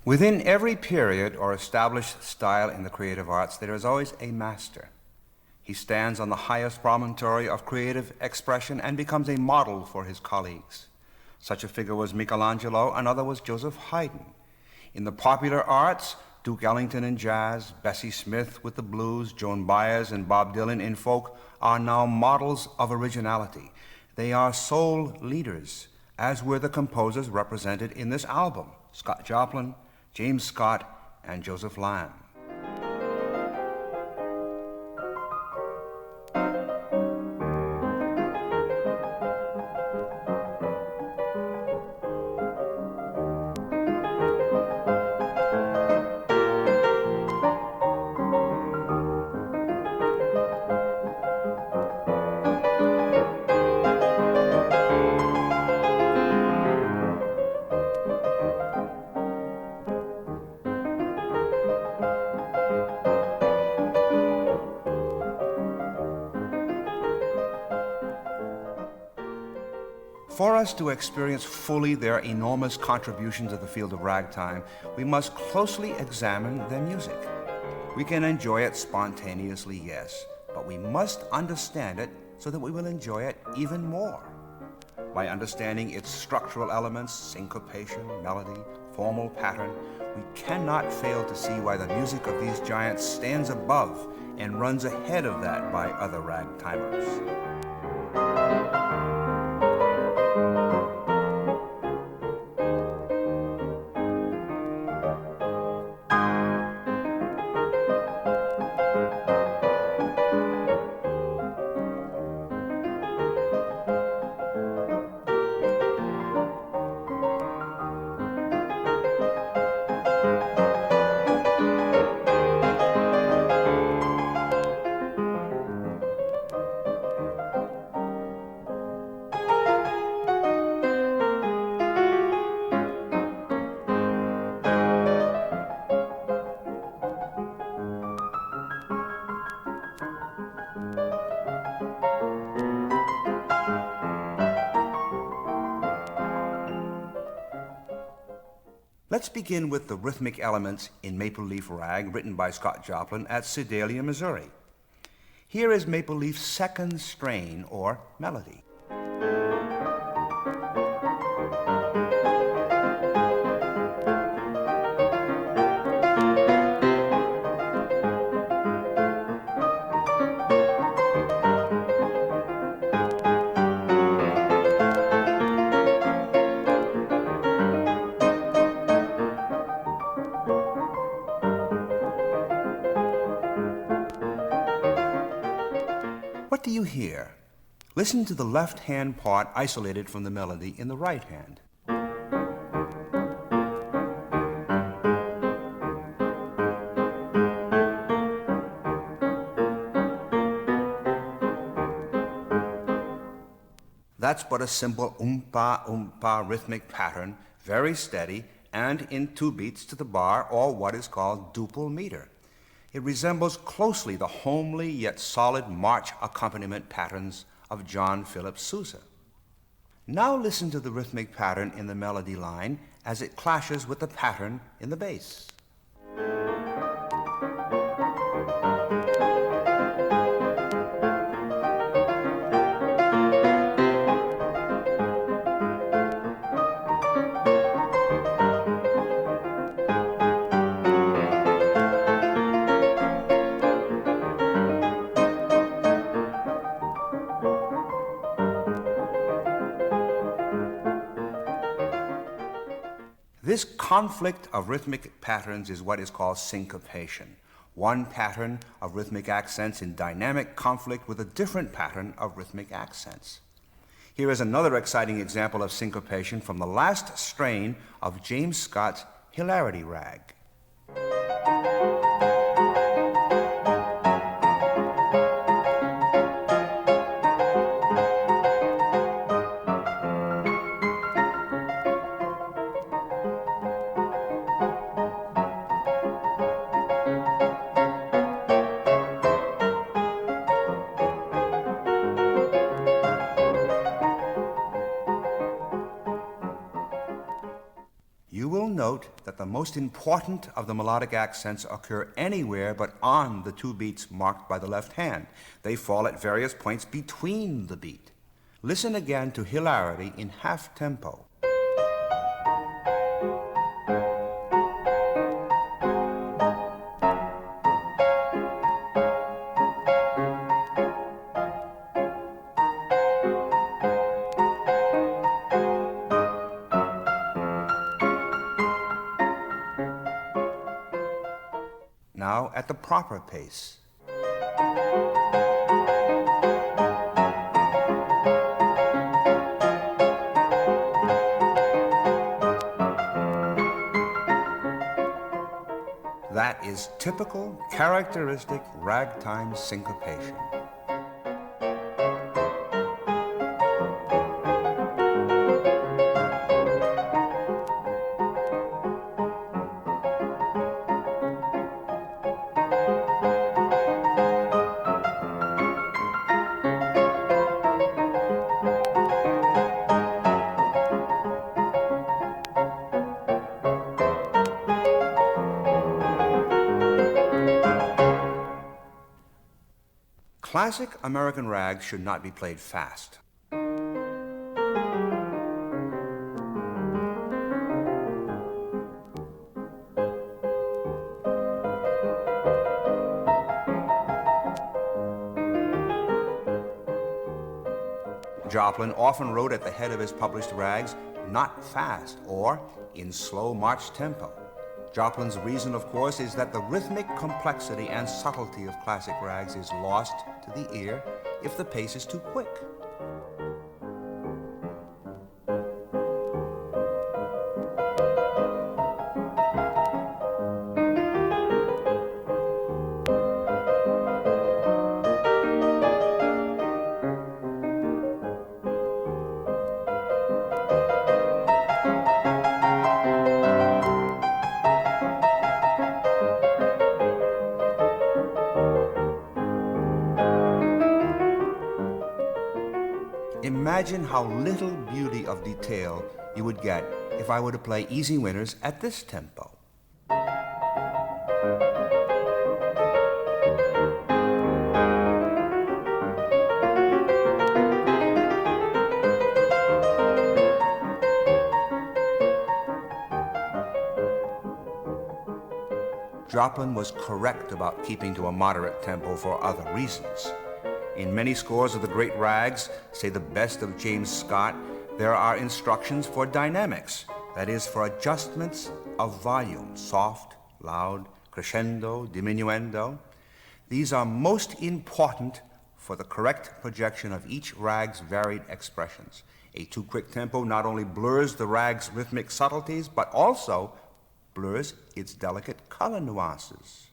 Within every period or established style in the creative arts, there is always a master. He stands on the highest promontory of creative expression and becomes a model for his colleagues. Such a figure was Michelangelo, another was Joseph Haydn. In the popular arts, Duke Ellington in jazz, Bessie Smith with the blues, Joan Baez and Bob Dylan in folk are now models of originality. They are soul leaders, as were the composers represented in this album, Scott Joplin, James Scott, and Joseph Lamb. For us to experience fully their enormous contributions to the field of ragtime, we must closely examine their music. We can enjoy it spontaneously, yes, but we must understand it so that we will enjoy it even more. By understanding its structural elements, syncopation, melody, formal pattern, we cannot fail to see why the music of these giants stands above and runs ahead of that by other ragtimers. Let's begin with the rhythmic elements in Maple Leaf Rag, written by Scott Joplin at Sedalia, Missouri. Here is Maple Leaf's second strain, or melody. What do you hear? Listen to the left-hand part isolated from the melody in the right hand. That's but a simple oompa rhythmic pattern, very steady and in 2 beats to the bar, or what is called duple meter. It resembles closely the homely yet solid march accompaniment patterns of John Philip Sousa. Now listen to the rhythmic pattern in the melody line as it clashes with the pattern in the bass. This conflict of rhythmic patterns is what is called syncopation. One pattern of rhythmic accents in dynamic conflict with a different pattern of rhythmic accents. Here is another exciting example of syncopation from the last strain of James Scott's Hilarity Rag. You will note that the most important of the melodic accents occur anywhere but on the two beats marked by the left hand. They fall at various points between the beat. Listen again to hilarity in half tempo. Now at the proper pace. That is typical, characteristic ragtime syncopation. Classic American rags should not be played fast. Joplin often wrote at the head of his published rags, "not fast," or in slow march tempo. Joplin's reason, of course, is that the rhythmic complexity and subtlety of classic rags is lost to the ear if the pace is too quick. Imagine how little beauty of detail you would get if I were to play Easy Winners at this tempo. Joplin was correct about keeping to a moderate tempo for other reasons. In many scores of the great rags, say the best of James Scott, there are instructions for dynamics, that is, for adjustments of volume, soft, loud, crescendo, diminuendo. These are most important for the correct projection of each rag's varied expressions. A too quick tempo not only blurs the rag's rhythmic subtleties, but also blurs its delicate color nuances.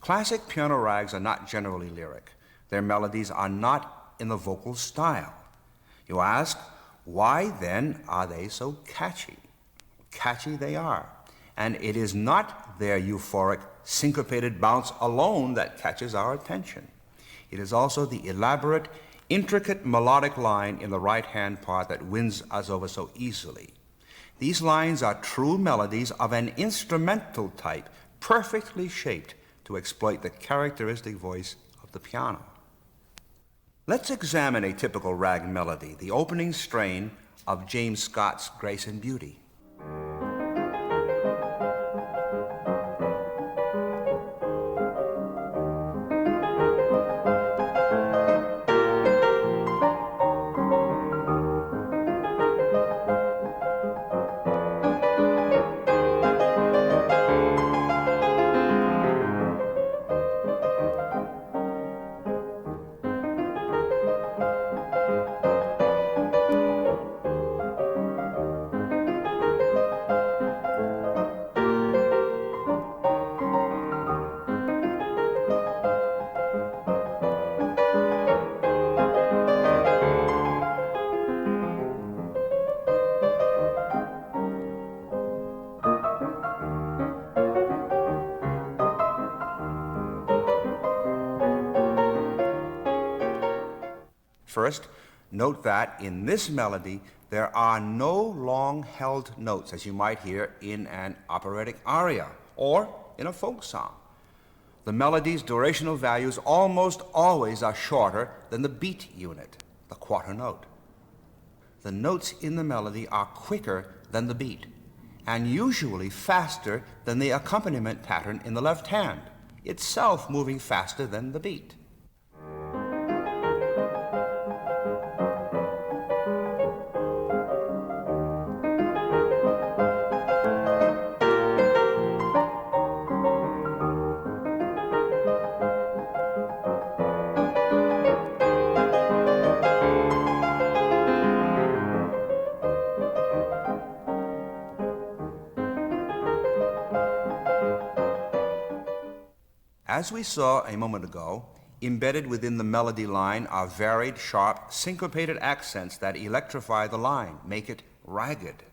Classic piano rags are not generally lyric. Their melodies are not in the vocal style. You ask, why then are they so catchy? Catchy they are. And it is not their euphoric, syncopated bounce alone that catches our attention. It is also the elaborate, intricate melodic line in the right-hand part that wins us over so easily. These lines are true melodies of an instrumental type, perfectly shaped to exploit the characteristic voice of the piano. Let's examine a typical rag melody, the opening strain of James Scott's Grace and Beauty. First, note that in this melody, there are no long-held notes, as you might hear in an operatic aria or in a folk song. The melody's durational values almost always are shorter than the beat unit, the quarter note. The notes in the melody are quicker than the beat, and usually faster than the accompaniment pattern in the left hand, itself moving faster than the beat. As we saw a moment ago, embedded within the melody line are varied, sharp, syncopated accents that electrify the line, make it ragged.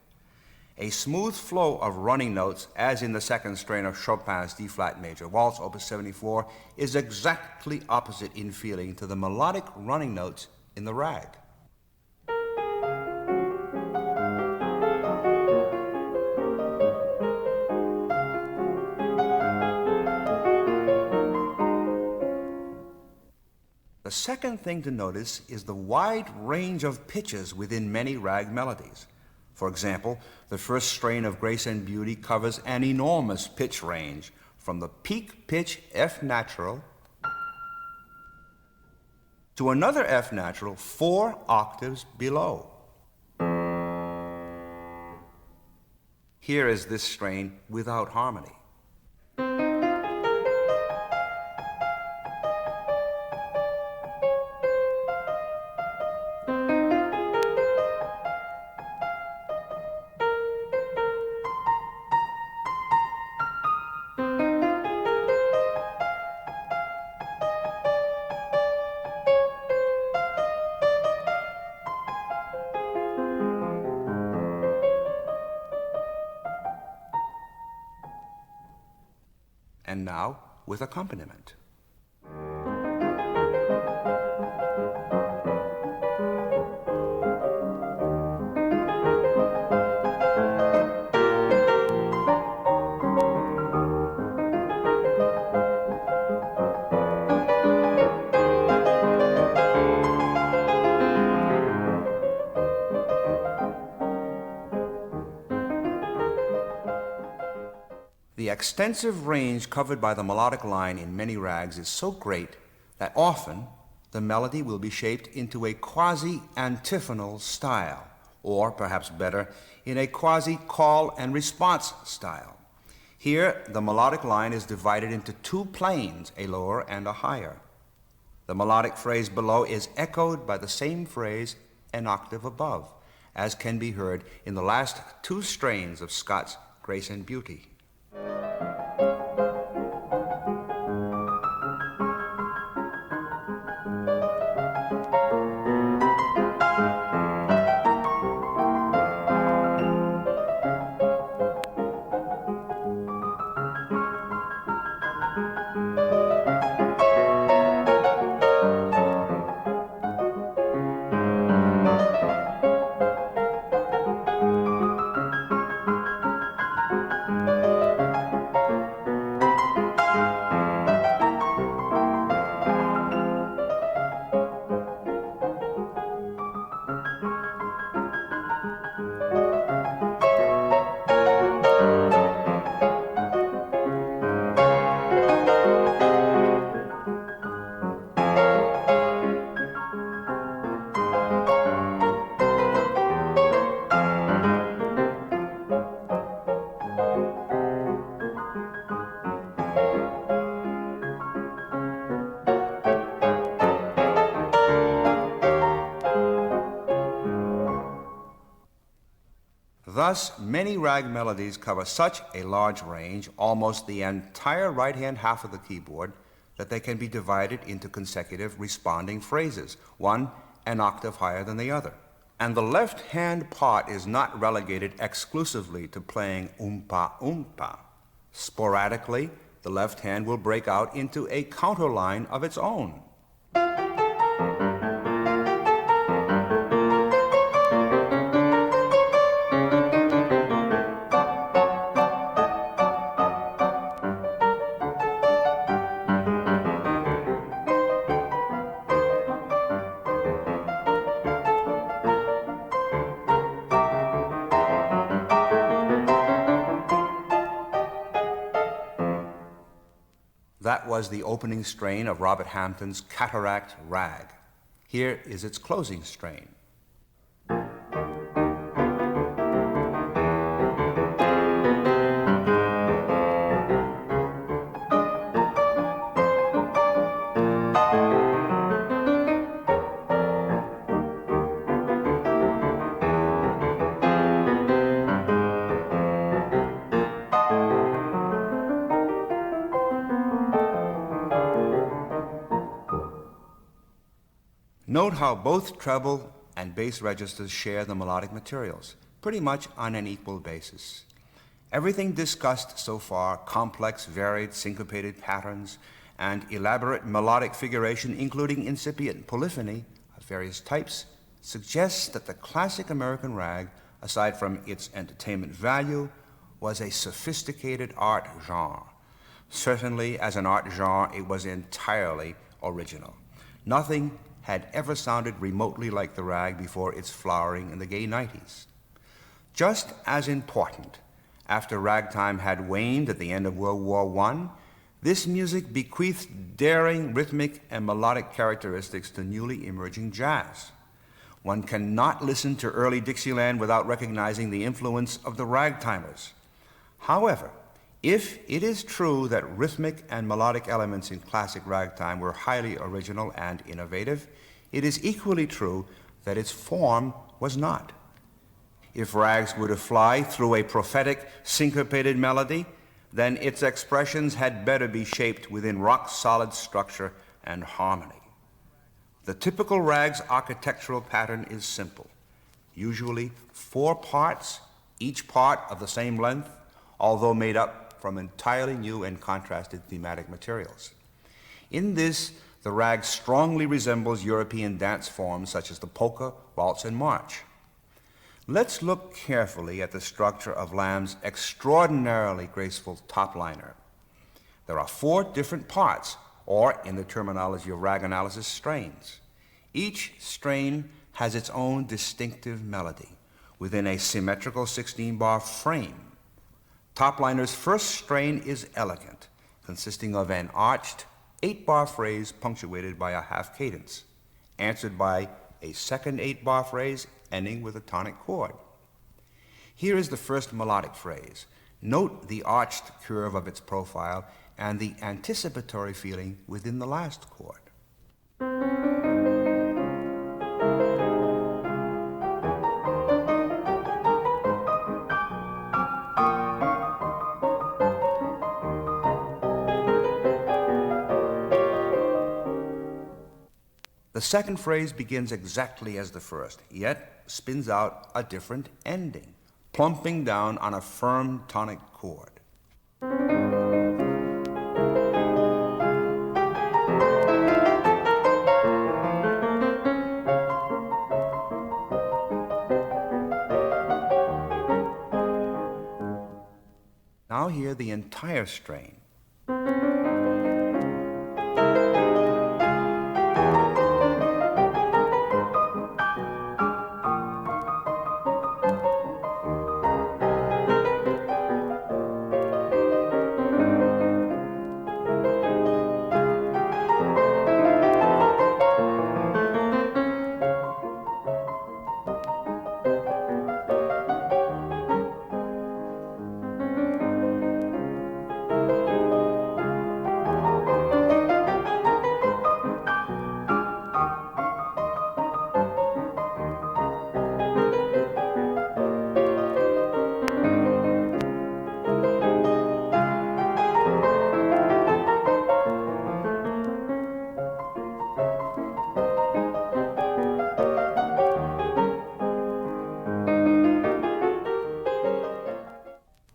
A smooth flow of running notes, as in the second strain of Chopin's D-flat major waltz, opus 74, is exactly opposite in feeling to the melodic running notes in the rag. The second thing to notice is the wide range of pitches within many rag melodies. For example, the first strain of Grace and Beauty covers an enormous pitch range from the peak pitch F natural to another F natural 4 octaves below. Here is this strain without harmony. And now with accompaniment. The extensive range covered by the melodic line in many rags is so great that often the melody will be shaped into a quasi-antiphonal style, or perhaps better, in a quasi-call and response style. Here, the melodic line is divided into 2 planes, a lower and a higher. The melodic phrase below is echoed by the same phrase an octave above, as can be heard in the last 2 strains of Scott's Grace and Beauty. Thus, many rag melodies cover such a large range, almost the entire right-hand half of the keyboard, that they can be divided into consecutive responding phrases, one an octave higher than the other. And the left-hand part is not relegated exclusively to playing oompa oompa. Sporadically, the left hand will break out into a counterline of its own. That was the opening strain of Robert Hampton's Cataract Rag. Here is its closing strain. Note how both treble and bass registers share the melodic materials, pretty much on an equal basis. Everything discussed so far, complex, varied, syncopated patterns, and elaborate melodic figuration, including incipient polyphony of various types, suggests that the classic American rag, aside from its entertainment value, was a sophisticated art genre. Certainly, as an art genre, it was entirely original. Nothing had ever sounded remotely like the rag before its flowering in the gay 90s. Just as important, after ragtime had waned at the end of World War I, this music bequeathed daring rhythmic and melodic characteristics to newly emerging jazz. One cannot listen to early Dixieland without recognizing the influence of the ragtimers. However, if it is true that rhythmic and melodic elements in classic ragtime were highly original and innovative, it is equally true that its form was not. If rags were to fly through a prophetic, syncopated melody, then its expressions had better be shaped within rock-solid structure and harmony. The typical rag's architectural pattern is simple, usually 4 parts, each part of the same length, although made up from entirely new and contrasted thematic materials. In this, the rag strongly resembles European dance forms such as the polka, waltz, and march. Let's look carefully at the structure of Lamb's extraordinarily graceful top liner. There are 4 different parts, or in the terminology of rag analysis, strains. Each strain has its own distinctive melody within a symmetrical 16-bar frame. Topliner's first strain is elegant, consisting of an arched 8-bar phrase punctuated by a half cadence, answered by a second 8-bar phrase ending with a tonic chord. Here is the first melodic phrase. Note the arched curve of its profile and the anticipatory feeling within the last chord. The second phrase begins exactly as the first, yet spins out a different ending, plumping down on a firm tonic chord. Now hear the entire strain.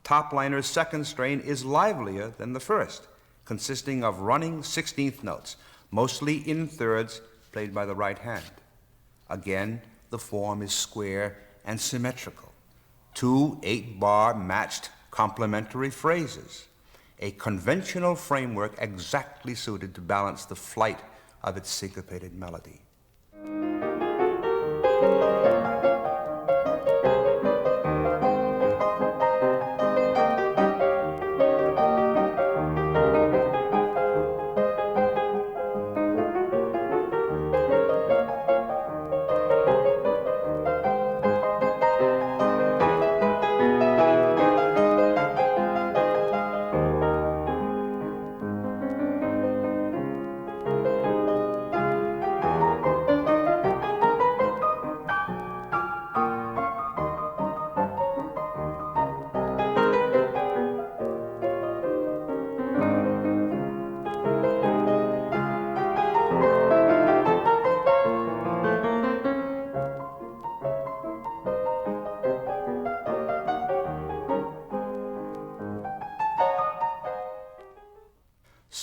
Topliner's second strain is livelier than the first, consisting of running 16th notes, mostly in thirds played by the right hand. Again, the form is square and symmetrical. 2 8-bar matched complementary phrases, a conventional framework exactly suited to balance the flight of its syncopated melody.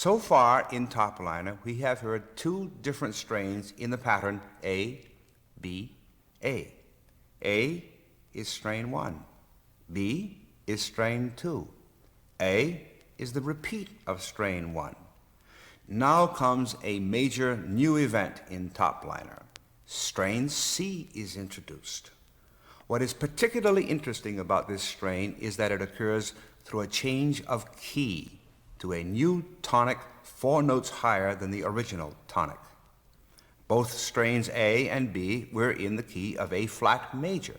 So far in Topliner, we have heard two different strains in the pattern A, B, A. A is strain 1. B is strain 2. A is the repeat of strain 1. Now comes a major new event in Topliner. Strain C is introduced. What is particularly interesting about this strain is that it occurs through a change of key to a new tonic 4 notes higher than the original tonic. Both strains A and B were in the key of A flat major.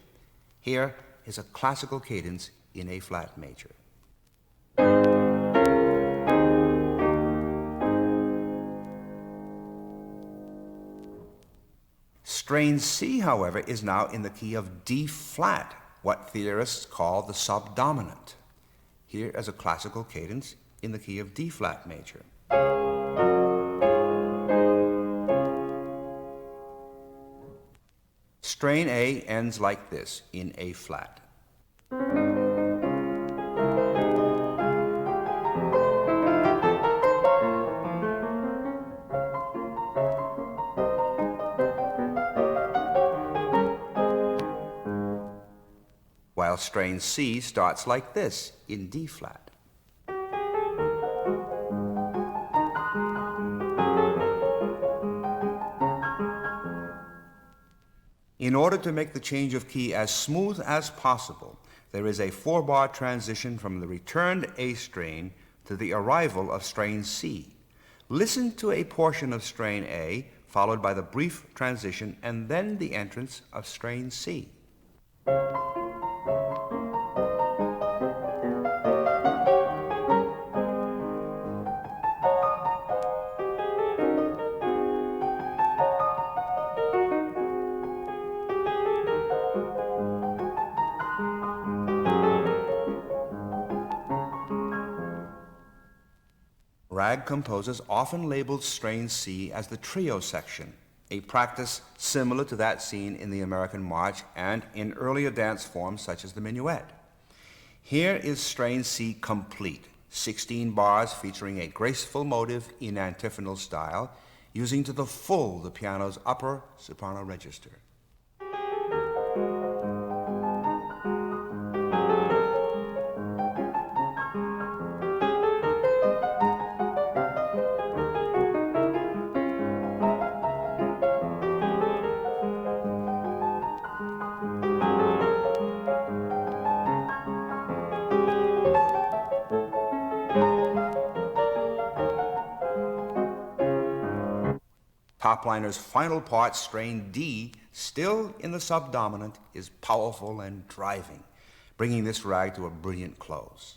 Here is a classical cadence in A flat major. Strain C, however, is now in the key of D flat, what theorists call the subdominant. Here is a classical cadence in the key of D flat major. Strain A ends like this in A flat. While strain C starts like this in D flat. In order to make the change of key as smooth as possible, there is a 4-bar transition from the returned A strain to the arrival of strain C. Listen to a portion of strain A, followed by the brief transition, and then the entrance of strain C. Rag composers often labeled strain C as the trio section, a practice similar to that seen in the American March and in earlier dance forms such as the minuet. Here is strain C complete, 16 bars featuring a graceful motive in antiphonal style, using to the full the piano's upper soprano register. Topliner's final part, strain D, still in the subdominant, is powerful and driving, bringing this rag to a brilliant close.